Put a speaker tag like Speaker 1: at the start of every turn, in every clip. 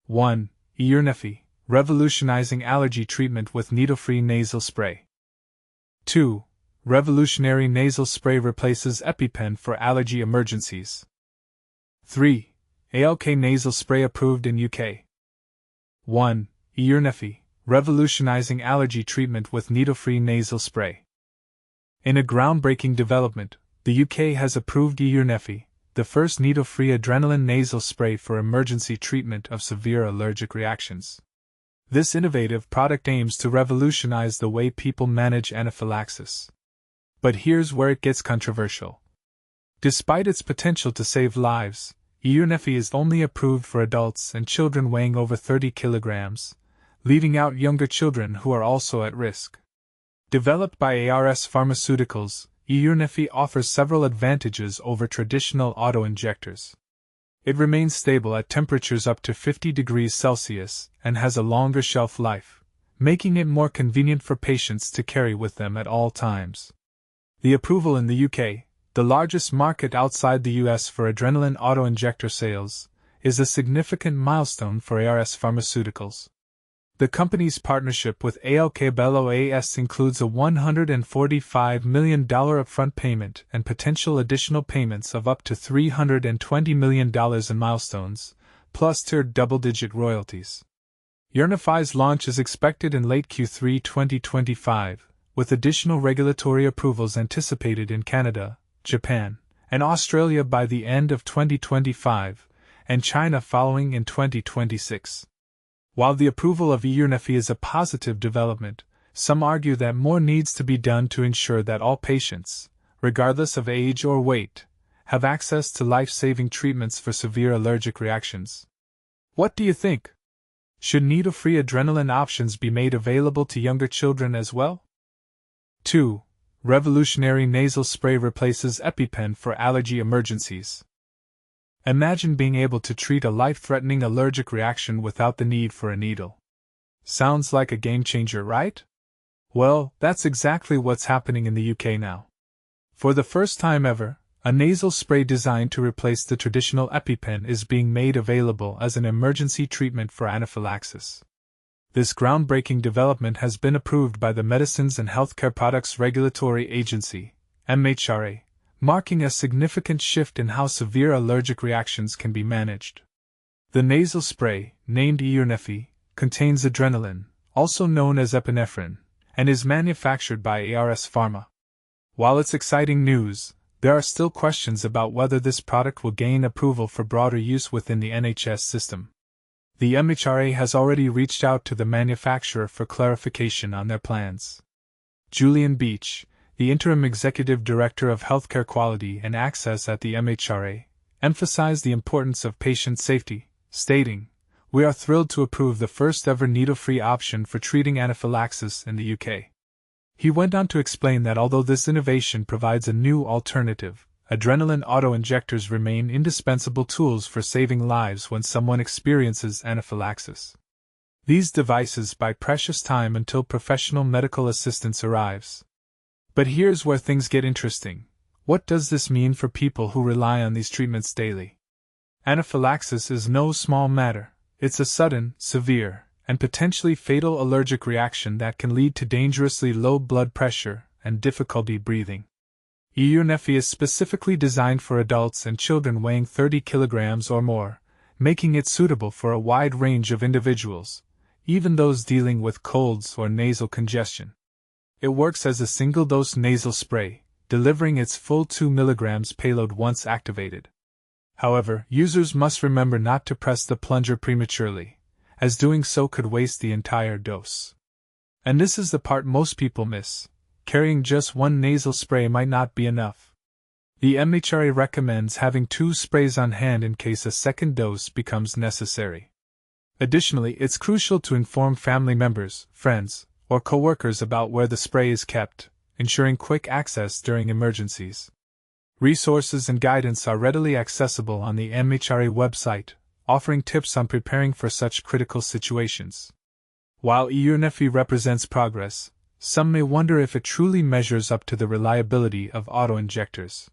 Speaker 1: 1. EURneffy, revolutionizing allergy treatment with needle-free nasal spray. 2. Revolutionary nasal spray replaces EpiPen for allergy emergencies. 3. ALK nasal spray approved in UK. 1. EURneffy, revolutionizing allergy treatment with needle-free nasal spray. In a groundbreaking development, the UK has approved EURneffy, the first needle-free adrenaline nasal spray for emergency treatment of severe allergic reactions. This innovative product aims to revolutionize the way people manage anaphylaxis. But here's where it gets controversial. Despite its potential to save lives, EURneffy is only approved for adults and children weighing over 30 kilograms, leaving out younger children who are also at risk. Developed by ARS Pharmaceuticals, EURneffy offers several advantages over traditional auto-injectors. It remains stable at temperatures up to 50 degrees Celsius and has a longer shelf life, making it more convenient for patients to carry with them at all times. The approval in the UK, the largest market outside the US for adrenaline auto-injector sales, is a significant milestone for ARS Pharmaceuticals. The company's partnership with ALK-Abelló A includes a $145 million upfront payment and potential additional payments of up to $320 million in milestones, plus tiered double-digit royalties. EURneffy's launch is expected in late Q3 2025, with additional regulatory approvals anticipated in Canada, Japan, and Australia by the end of 2025, and China following in 2026. While the approval of EURneffy is a positive development, some argue that more needs to be done to ensure that all patients, regardless of age or weight, have access to life-saving treatments for severe allergic reactions. What do you think? Should needle-free adrenaline options be made available to younger children as well? 2. Revolutionary nasal spray replaces EpiPen for allergy emergencies. Imagine being able to treat a life-threatening allergic reaction without the need for a needle. Sounds like a game-changer, right? Well, that's exactly what's happening in the UK now. For the first time ever, a nasal spray designed to replace the traditional EpiPen is being made available as an emergency treatment for anaphylaxis. This groundbreaking development has been approved by the Medicines and Healthcare Products Regulatory Agency, MHRA, marking a significant shift in how severe allergic reactions can be managed. The nasal spray, named EURneffy, contains adrenaline, also known as epinephrine, and is manufactured by ARS Pharma. While it's exciting news, there are still questions about whether this product will gain approval for broader use within the NHS system. The MHRA has already reached out to the manufacturer for clarification on their plans. Julian Beach, the Interim Executive Director of Healthcare Quality and Access at the MHRA, emphasized the importance of patient safety, stating, "We are thrilled to approve the first-ever needle-free option for treating anaphylaxis in the UK." He went on to explain that although this innovation provides a new alternative, adrenaline auto-injectors remain indispensable tools for saving lives when someone experiences anaphylaxis. These devices buy precious time until professional medical assistance arrives. But here's where things get interesting. What does this mean for people who rely on these treatments daily? Anaphylaxis is no small matter. It's a sudden, severe, and potentially fatal allergic reaction that can lead to dangerously low blood pressure and difficulty breathing. EURneffy is specifically designed for adults and children weighing 30 kilograms or more, making it suitable for a wide range of individuals, even those dealing with colds or nasal congestion. It works as a single-dose nasal spray, delivering its full 2 mg payload once activated. However, users must remember not to press the plunger prematurely, as doing so could waste the entire dose. And this is the part most people miss. Carrying just one nasal spray might not be enough. The MHRA recommends having 2 sprays on hand in case a second dose becomes necessary. Additionally, it's crucial to inform family members, friends, or coworkers about where the spray is kept, ensuring quick access during emergencies. Resources and guidance are readily accessible on the MHRA website, offering tips on preparing for such critical situations. While EURneffy represents progress, some may wonder if it truly measures up to the reliability of auto-injectors.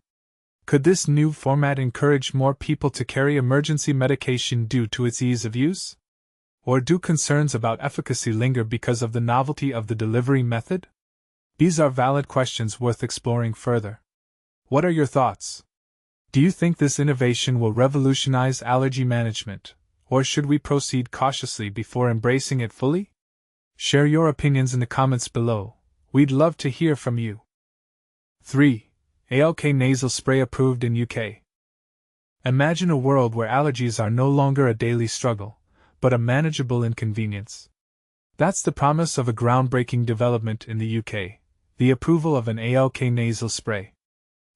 Speaker 1: Could this new format encourage more people to carry emergency medication due to its ease of use? Or do concerns about efficacy linger because of the novelty of the delivery method? These are valid questions worth exploring further. What are your thoughts? Do you think this innovation will revolutionize allergy management, or should we proceed cautiously before embracing it fully? Share your opinions in the comments below. We'd love to hear from you. 3. ALK nasal spray approved in UK. Imagine a world where allergies are no longer a daily struggle, but a manageable inconvenience. That's the promise of a groundbreaking development in the UK, the approval of an ALK nasal spray.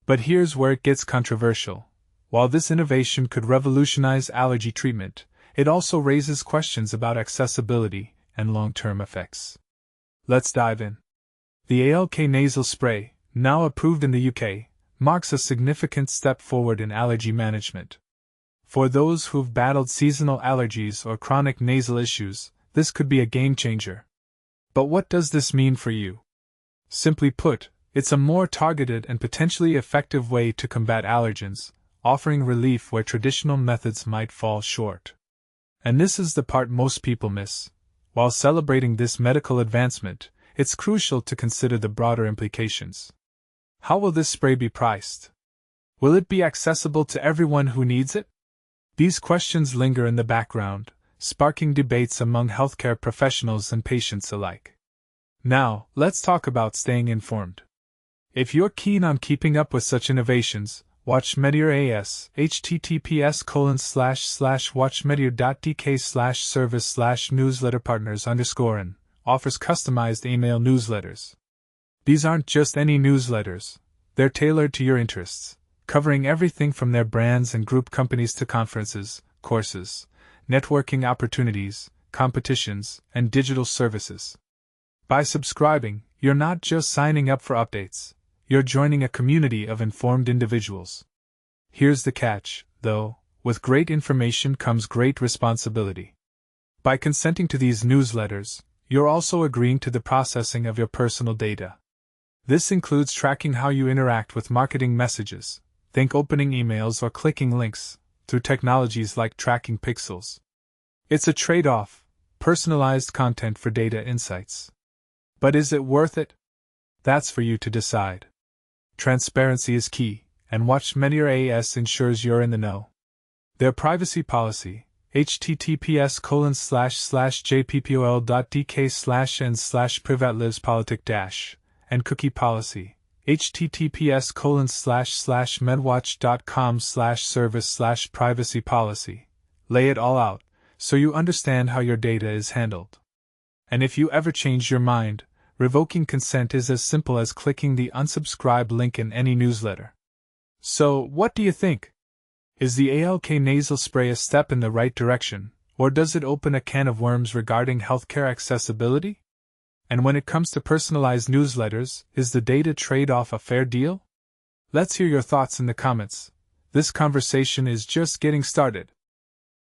Speaker 1: But here's where it gets controversial. While this innovation could revolutionize allergy treatment, it also raises questions about accessibility and long-term effects. Let's dive in. The ALK nasal spray, now approved in the UK, marks a significant step forward in allergy management. For those who've battled seasonal allergies or chronic nasal issues, this could be a game-changer. But what does this mean for you? Simply put, it's a more targeted and potentially effective way to combat allergens, offering relief where traditional methods might fall short. And this is the part most people miss. While celebrating this medical advancement, it's crucial to consider the broader implications. How will this spray be priced? Will it be accessible to everyone who needs it? These questions linger in the background, sparking debates among healthcare professionals and patients alike. Now, let's talk about staying informed. If you're keen on keeping up with such innovations, watch Meteor AS, https://watchmeteor.dk/service/newsletterpartners_n, offers customized email newsletters. These aren't just any newsletters, they're tailored to your interests, covering everything from their brands and group companies to conferences, courses, networking opportunities, competitions, and digital services. By subscribing, you're not just signing up for updates, you're joining a community of informed individuals. Here's the catch, though: with great information comes great responsibility. By consenting to these newsletters, you're also agreeing to the processing of your personal data. This includes tracking how you interact with marketing messages, think opening emails or clicking links, through technologies like tracking pixels. It's a trade-off: personalized content for data insights. But is it worth it? That's for you to decide. Transparency is key, and Watch Meteor AS ensures you're in the know. Their privacy policy, https://jppol.dk/n/privatelivespolitik- and cookie policy, https://medwatch.com/service/privacy policy, lay it all out, so you understand how your data is handled. And if you ever change your mind, revoking consent is as simple as clicking the unsubscribe link in any newsletter. So, what do you think? Is the ALK nasal spray a step in the right direction, or does it open a can of worms regarding healthcare accessibility? And when it comes to personalized newsletters, is the data trade-off a fair deal? Let's hear your thoughts in the comments. This conversation is just getting started.